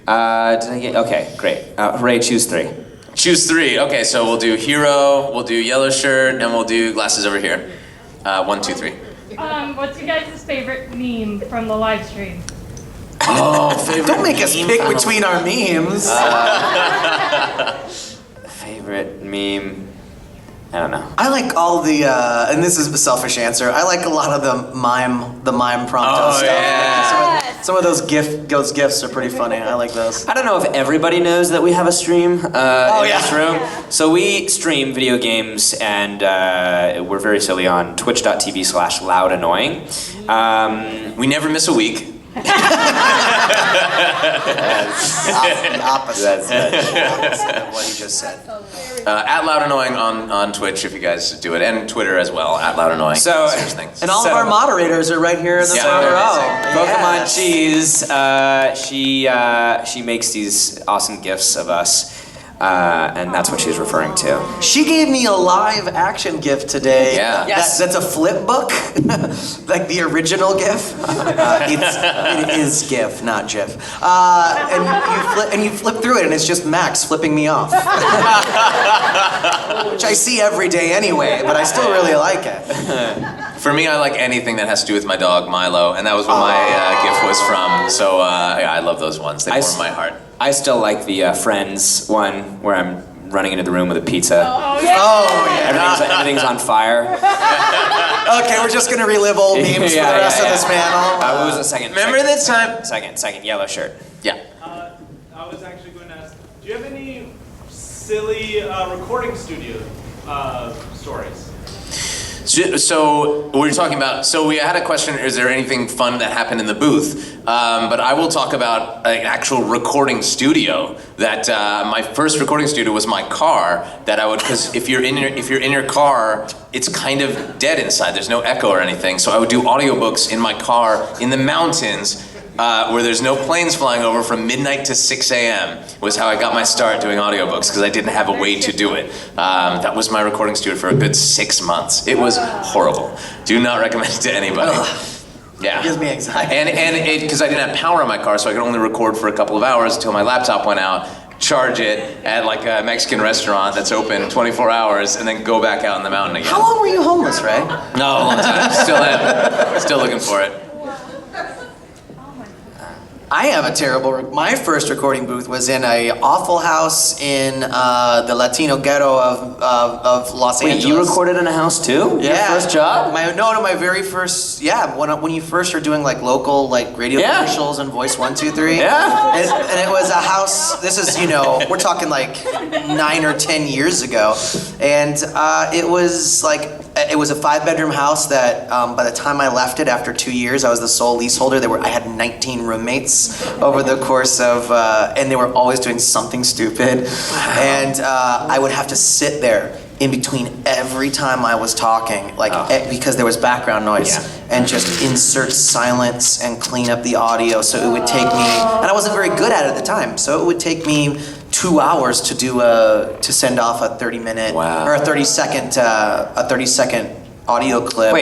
D: Okay, great. Hooray, choose 3.
B: Choose 3. Okay, so we'll do Hero, we'll do Yellow Shirt, and we'll do Glasses over here. 1, 2, 3.
K: What's your guys' favorite meme from the live stream?
B: Oh, favorite
A: Don't make us pick between our memes.
D: Favorite meme? I don't know.
A: I like all the, and this is a selfish answer, I like a lot of the mime prompto stuff.
B: Yeah.
A: Some of those gifs are pretty funny. I like those.
D: I don't know if everybody knows that we have a stream in this room. So we stream video games, and we're very silly on twitch.tv/loudannoying.
B: We never miss a week.
A: The opposite of what he just said.
B: At Loud Annoying on Twitch if you guys do it, and Twitter as well, at Loud Annoying.
D: So,
A: and all of our moderators are right here in the front row.
D: Pokemon Cheese, she makes these awesome gifs of us. And that's what she's referring to.
A: She gave me a live action GIF today.
B: Yeah.
A: Yes. That's a flip book, like the original GIF. It is GIF, not GIF. And you flip through it, and it's just Max flipping me off, which I see every day anyway. But I still really like it.
B: For me, I like anything that has to do with my dog Milo, and that was what my GIF was from. So I love those ones. They warm my heart.
D: I still like the Friends one where I'm running into the room with a pizza.
A: Oh yeah.
D: Everything's on fire.
A: Okay, we're just gonna relive old memes for the rest of this panel.
D: What was the second?
B: Remember this time?
D: Second, yellow shirt.
B: Yeah.
G: I was actually going to ask, do you have any silly recording studio stories?
B: So we're talking about. So we had a question. Is there anything fun that happened in the booth? But I will talk about an actual recording studio. That my first recording studio was my car. That I would, because if you're in your car, it's kind of dead inside. There's no echo or anything. So I would do audiobooks in my car in the mountains. Where there's no planes flying over from midnight to 6 a.m. was how I got my start doing audiobooks because I didn't have a way to do it. That was my recording studio for a good 6 months. It was horrible. Do not recommend it to anybody. Yeah.
A: It gives me anxiety.
B: And because I didn't have power in my car, so I could only record for a couple of hours until my laptop went out, charge it at like a Mexican restaurant that's open 24 hours, and then go back out in the mountain again.
A: How long were you homeless, Ray?
B: No, a long time. Still am. Still looking for it.
A: I have a terrible. My first recording booth was in a awful house in the Latino ghetto of Los Angeles.
D: Wait, you recorded in a house too?
A: Yeah.
D: Your first job?
A: My very first. Yeah, when you first are doing like local like radio commercials and Voice 1, 2, 3.
D: Yeah.
A: And it was a house. This is we're talking like 9 or 10 years ago, and it was a 5-bedroom house that by the time I left it after 2 years, I was the sole leaseholder. I had 19 roommates over the course of, and they were always doing something stupid. And I would have to sit there in between every time I was talking, because there was background noise, and just insert silence and clean up the audio. So it would take me, and I wasn't very good at it at the time, so it would take me 2 hours to send off a 30-minute or a 30-second audio clip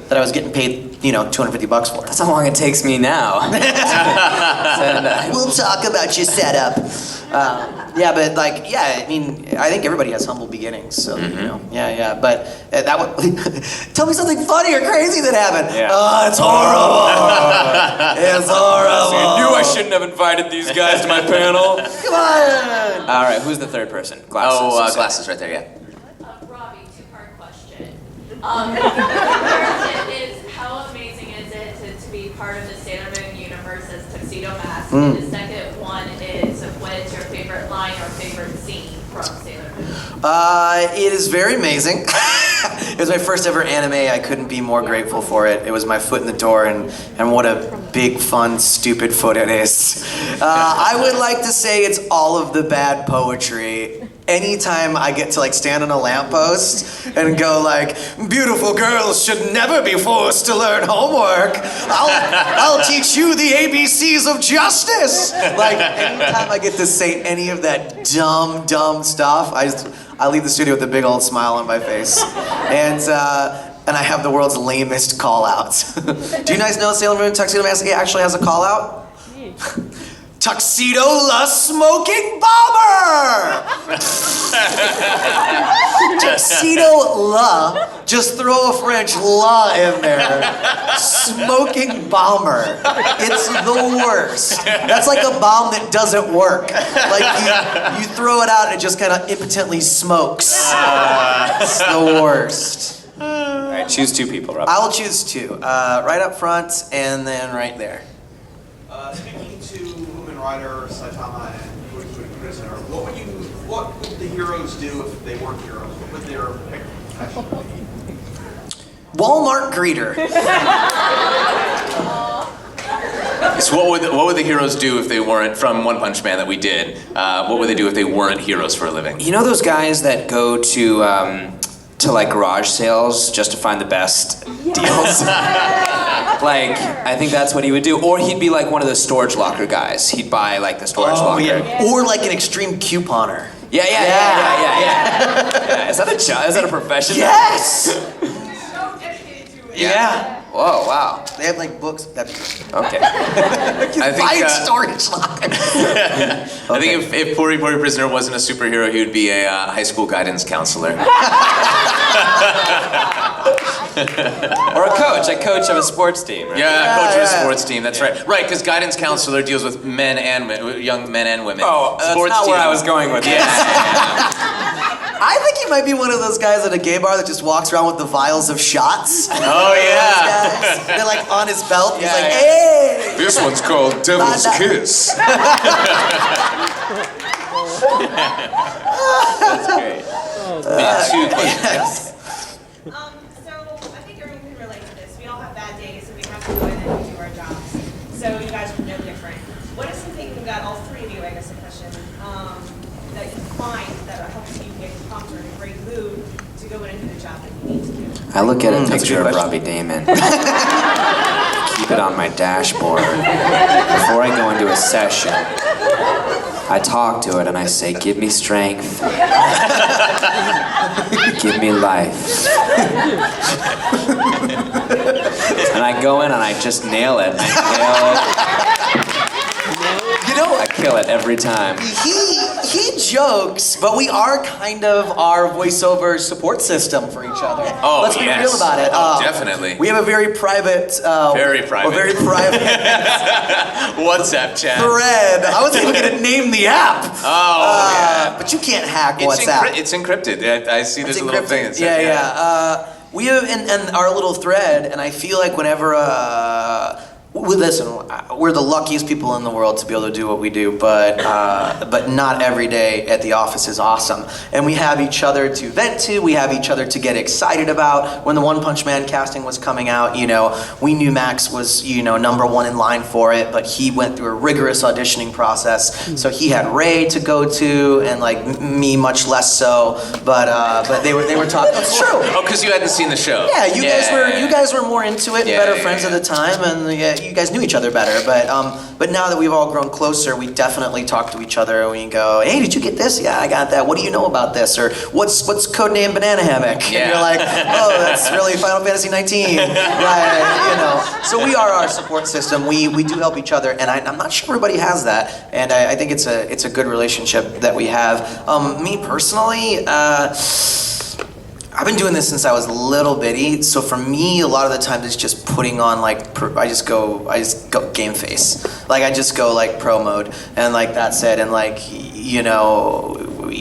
A: that I was getting paid, $250 for.
D: That's how long it takes me now.
A: We'll talk about your setup. I think everybody has humble beginnings, so But that would tell me something funny or crazy that happened.
D: Yeah.
A: Oh, it's horrible. It's horrible.
D: I knew I shouldn't have invited these guys to my panel.
A: Come on.
D: All right, who's the third person? Glasses.
B: Glasses right there. Yeah.
L: Robbie, two-part question. First is, how amazing is it to be part of the Sailor Moon universe as Tuxedo Mask? And the second one is, what is your favorite line or favorite scene from Sailor Moon?
A: It is very amazing. It was my first ever anime. I couldn't be more grateful for it. It was my foot in the door, and what a big, fun, stupid foot it is. I would like to say it's all of the bad poetry. Anytime I get to stand on a lamppost and go beautiful girls should never be forced to learn homework. I'll teach you the ABCs of justice. Anytime I get to say any of that dumb stuff, I leave the studio with a big old smile on my face. And I have the world's lamest call-outs. Do you guys know Sailor Moon Tuxedo Mask actually has a call-out? Tuxedo La Smoking Bomber! Tuxedo La, just throw a French La in there. Smoking Bomber. It's the worst. That's like a bomb that doesn't work. You throw it out and it just kind of impotently smokes. It's the worst.
D: All right, choose two people, Rob.
A: I will choose two. Right up front and then right there.
G: Speaking to Woman Rider, Saitama, and Prisoner, what would the heroes do if they weren't heroes? What would their profession be?
A: Walmart greeter.
B: So what would the heroes do if they weren't, from One Punch Man that we did, what would they do if they weren't heroes for a living?
D: You know those guys that go to garage sales just to find the best deals? I think that's what he would do. Or he'd be one of the storage locker guys. He'd buy the storage locker.
A: Yeah. Or an extreme couponer.
D: Yeah. Is that a job? Is that a profession?
A: Yes!
D: Yeah. Whoa, wow.
A: They have books.
D: Okay.
B: I think
A: storage locker.
B: I think if Pori Pori Prisoner wasn't a superhero, he would be a high school guidance counselor.
D: Or a coach of a sports team. Right?
B: Yeah, coach of a sports team. That's right. Right, because guidance counselor deals with young men and women.
D: Oh, that's
B: sports
D: not
B: team.
D: where I was going with this.
A: I think he might be one of those guys at a gay bar that just walks around with the vials of shots.
B: Oh yeah.
A: They're on his belt. He's hey!
B: This one's called Devil's Kiss.
D: That's great.
B: Two questions.
H: So
M: days, and we have to go in and do our jobs. So you guys are no different. What is something that all three of you, I guess, a question, that you find that helps you get pumped or in a great mood to go in and do the job that you need to do?
D: I look at a
A: That's a
D: picture
A: good
D: of
A: question.
D: Robbie Daymond. Keep it on my dashboard. Before I go into a session, I talk to it and I say, give me strength. Give me life. And I go in and I just nail it. I nail it.
A: You know,
D: I kill it every time.
A: he jokes, but we are kind of our voiceover support system for each other.
B: Oh,
A: Let's be
B: yes.
A: real about it.
B: Oh, definitely.
A: We have a very private,
B: Very private.
A: a very private
B: WhatsApp chat.
A: thread. I was even gonna name the app.
B: Oh,
A: But you can't hack
B: yeah.
A: WhatsApp.
B: It's encrypted. I see there's a little thing that says,
A: Yeah. We have in our little thread, and I feel like whenever listen, we're the luckiest people in the world to be able to do what we do, but not every day at the office is awesome. And we have each other to vent to, we have each other to get excited about. When the One Punch Man casting was coming out, we knew Max was, #1 in line for it, but he went through a rigorous auditioning process. So he had Ray to go to, and me much less so, but they were talking. It's true.
B: Oh, because you hadn't seen the show.
A: Yeah, you guys were more into it and better friends at the time, and you guys knew each other better. But now that we've all grown closer, we definitely talk to each other and we go, hey, did you get this? Yeah, I got that. What do you know about this? Or what's codename Banana Hammock?
B: Yeah.
A: And you're like, oh, that's really Final Fantasy 19. Right, So we are our support system. We do help each other, and I'm not sure everybody has that. And I think it's a good relationship that we have. Me personally, I've been doing this since I was little bitty, so for me, a lot of the times it's just putting on I just go game face. I just go pro mode, and that's it. And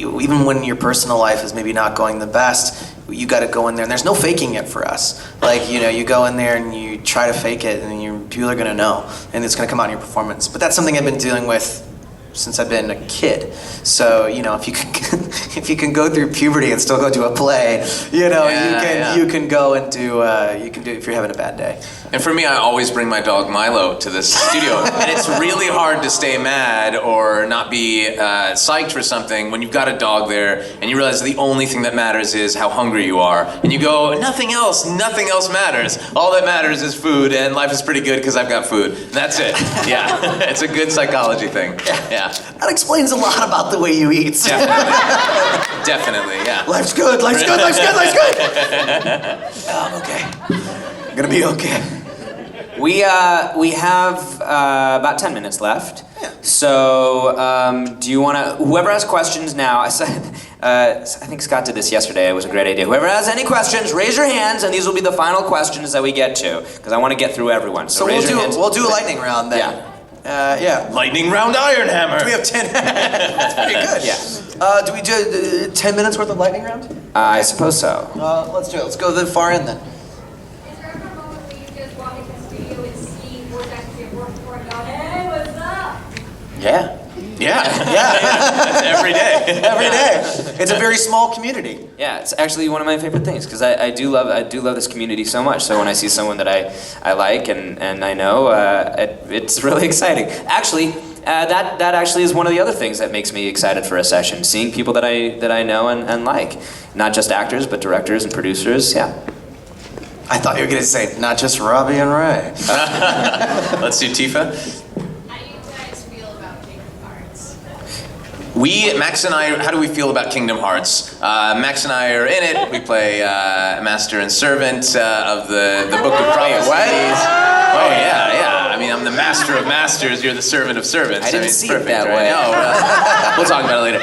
A: even when your personal life is maybe not going the best, you got to go in there, and there's no faking it for us. You go in there and you try to fake it, and people are gonna know, and it's gonna come out in your performance. But that's something I've been dealing with since I've been a kid. So, if you can go through puberty and still go to a play, you can go and do it if you're having a bad day.
B: And for me, I always bring my dog Milo to the studio. And it's really hard to stay mad or not be psyched for something when you've got a dog there and you realize the only thing that matters is how hungry you are. And you go, nothing else matters. All that matters is food, and life is pretty good because I've got food. And that's it. Yeah, it's a good psychology thing. Yeah.
A: That explains a lot about the way you eat.
B: Definitely, yeah.
A: Life's good, life's good, life's good, life's good. I'm okay. I'm gonna be okay.
D: We have about 10 minutes left.
A: Yeah.
D: So do you want to, whoever has questions now, I think Scott did this yesterday, it was a great idea. Whoever has any questions, raise your hands, and these will be the final questions that we get to, because I want to get through everyone. So raise your hands.
A: We'll do a lightning round then.
D: Yeah.
B: Lightning round Iron Hammer.
A: We have 10. That's pretty good.
D: Yeah.
A: Do we do 10 minutes worth of lightning round?
D: I suppose so.
A: Let's do it. Let's go the far end then.
N: Is there ever a moment where you just walk into the studio and see voice actors you've worked for and go, hey, what's up?
A: Yeah.
B: Yeah. That's every day.
A: Every day. It's a very small community.
D: Yeah, it's actually one of my favorite things because I do love this community so much. So when I see someone that I like and I know, it's really exciting. Actually, that actually is one of the other things that makes me excited for a session. Seeing people that I know and like, not just actors but directors and producers. Yeah.
A: I thought you were gonna say not just Robbie and Ray.
B: Let's do Tifa. Max and I, how do we feel about Kingdom Hearts? Max and I are in it. We play Master and Servant of the Book of Prophecies.
A: What?
B: Oh, yeah. I mean, I'm the Master of Masters, you're the Servant of Servants.
D: I didn't see it that
B: right?
D: way.
B: No, we'll talk about it later.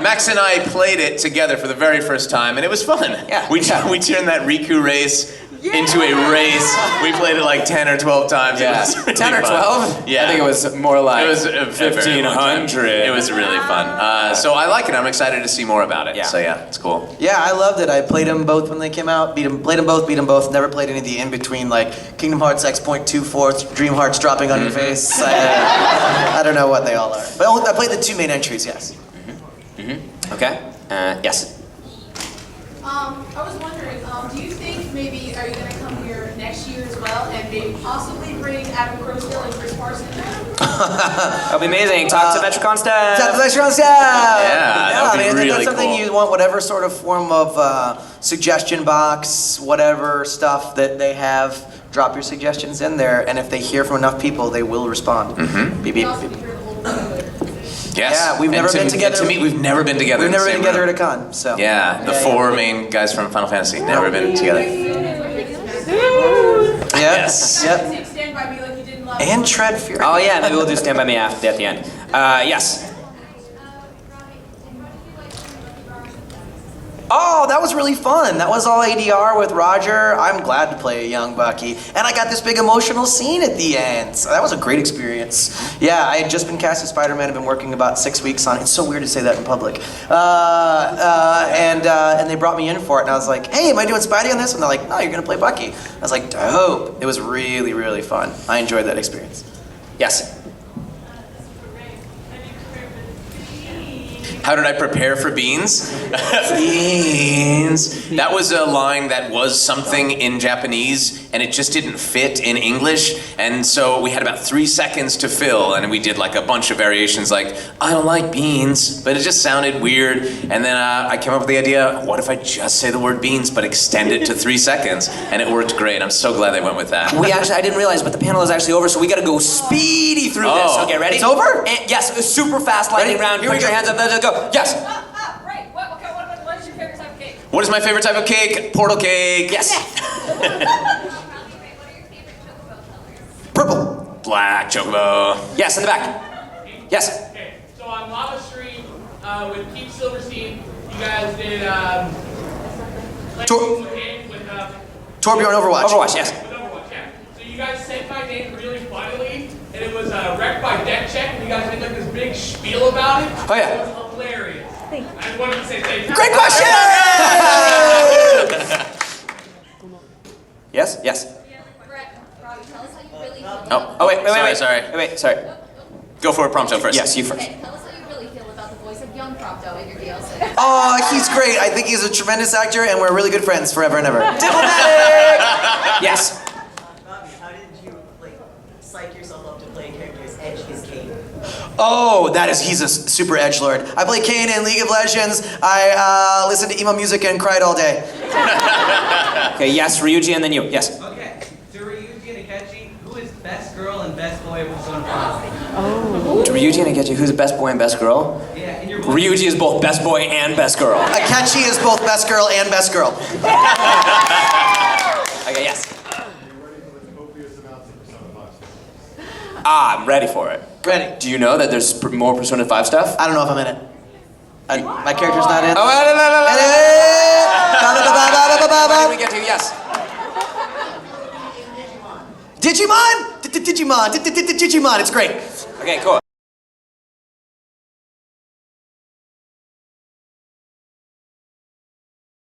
B: Max and I played it together for the very first time, and it was fun.
D: Yeah.
B: We turned that Riku race into a race. We played it like 10 or 12 times.
D: Yeah.
B: It was really
D: 10 or 12?
B: fun. Yeah.
D: I think it was more like
B: it was
D: 1,500.
B: It was really fun. So I like it. I'm excited to see more about it.
D: Yeah.
B: So yeah, it's cool.
A: Yeah, I loved it. I played them both when they came out. Played them both, beat them both. Never played any of the in between, like Kingdom Hearts X.24, Dream Hearts dropping on your face. I don't know what they all are. But I played the two main entries. Yes.
D: Okay. Yes.
C: I was wondering, do you think maybe, are you going to come here next year as well, and maybe possibly bring Adam Crowskill and Chris Parsons.
D: That'll be amazing. Talk to Metrocon staff.
A: Talk to Metrocon staff.
B: that would be
A: man,
B: really
A: that's something
B: cool.
A: you want, whatever sort of form of suggestion box, whatever stuff that they have. Drop your suggestions in there, and if they hear from enough people, they will respond. Beep, beep, beep.
B: Yes.
A: Yeah, we've never been together.
B: To meet, we've never been together.
A: We've
B: in the
A: never been
B: same
A: together
B: room.
A: at a con. So.
B: Yeah, the four main guys from Final Fantasy never been together.
A: Yes. Yep.
C: Stand by me like you didn't last
A: And Tread Fury.
D: Oh yeah, maybe we'll do Stand By Me at the end. Yes.
A: Oh, that was really fun. That was all ADR with Roger. I'm glad to play a young Bucky. And I got this big emotional scene at the end. So that was a great experience. Yeah, I had just been cast as Spider-Man. I've been working about 6 weeks on it. It's so weird to say that in public. And they brought me in for it. And I was like, hey, am I doing Spidey on this? And they're like, no, you're going to play Bucky. I was like, dope. It was really, really fun. I enjoyed that experience.
D: Yes.
B: How did I prepare for beans? Beans. That was a line that was something in Japanese, and it just didn't fit in English. And so we had about 3 seconds to fill, and we did like a bunch of variations like, I don't like beans, but it just sounded weird. And then I came up with the idea, what if I just say the word beans, but extend it to 3 seconds? And it worked great. I'm so glad they went with that.
D: I didn't realize, but the panel is actually over, so we gotta go speedy through this.
B: Oh.
D: Okay, ready?
A: It's over?
D: And yes, a super fast lightning round.
A: Here we
D: Put your
A: go.
D: hands up, let's go. Yes.
L: Right. What is your favorite type of cake?
B: What is my favorite type of cake? Portal cake.
D: Yes.
A: Purple.
B: Black chocobo.
D: Yes, in the back. Yes.
O: Okay, so on Lava Stream with Keith Silverstein, you guys did with
A: Torbjorn Overwatch.
D: Overwatch, yes.
O: with Overwatch, yeah. So you guys said my name really funnily, and it was wrecked by deck check, and you guys made like this big spiel about it.
D: Oh, yeah.
O: It was hilarious. I just wanted to say thank you.
A: Great question!
D: Yes. Yes.
H: Robbie, tell us how you really feel.
D: Oh, wait. Sorry.
B: Go for it, Prompto first.
D: Yes, you first.
H: Okay, tell us how you really feel about the voice of young Prompto in your DLC.
A: Oh, he's great. I think he's a tremendous actor, and we're really good friends forever and ever.
D: Diplomatic! Yes.
J: Robbie, how did you psych yourself up to play a character as edgy as Kate?
A: Oh, he's a super edgelord. I play Kane in League of Legends. I listen to emo music and cried all day.
D: Okay, yes, Ryuji, and then you. Yes.
J: Okay, to Ryuji and Akechi, who is best girl and best boy of Persona 5?
D: To Ryuji and Akechi, who's the best boy and best girl?
J: Yeah, in your voice.
D: Ryuji is both best boy and best girl.
A: Akechi is both best girl and best girl.
D: Okay, yes. I'm ready for it.
A: Ready.
D: Do you know that there's more Persona 5 stuff?
A: I don't know if I'm in it. My character's not in.
D: Oh,
A: What
D: did we get to? Yes.
A: Digimon! Digimon! It's great.
D: Okay, cool.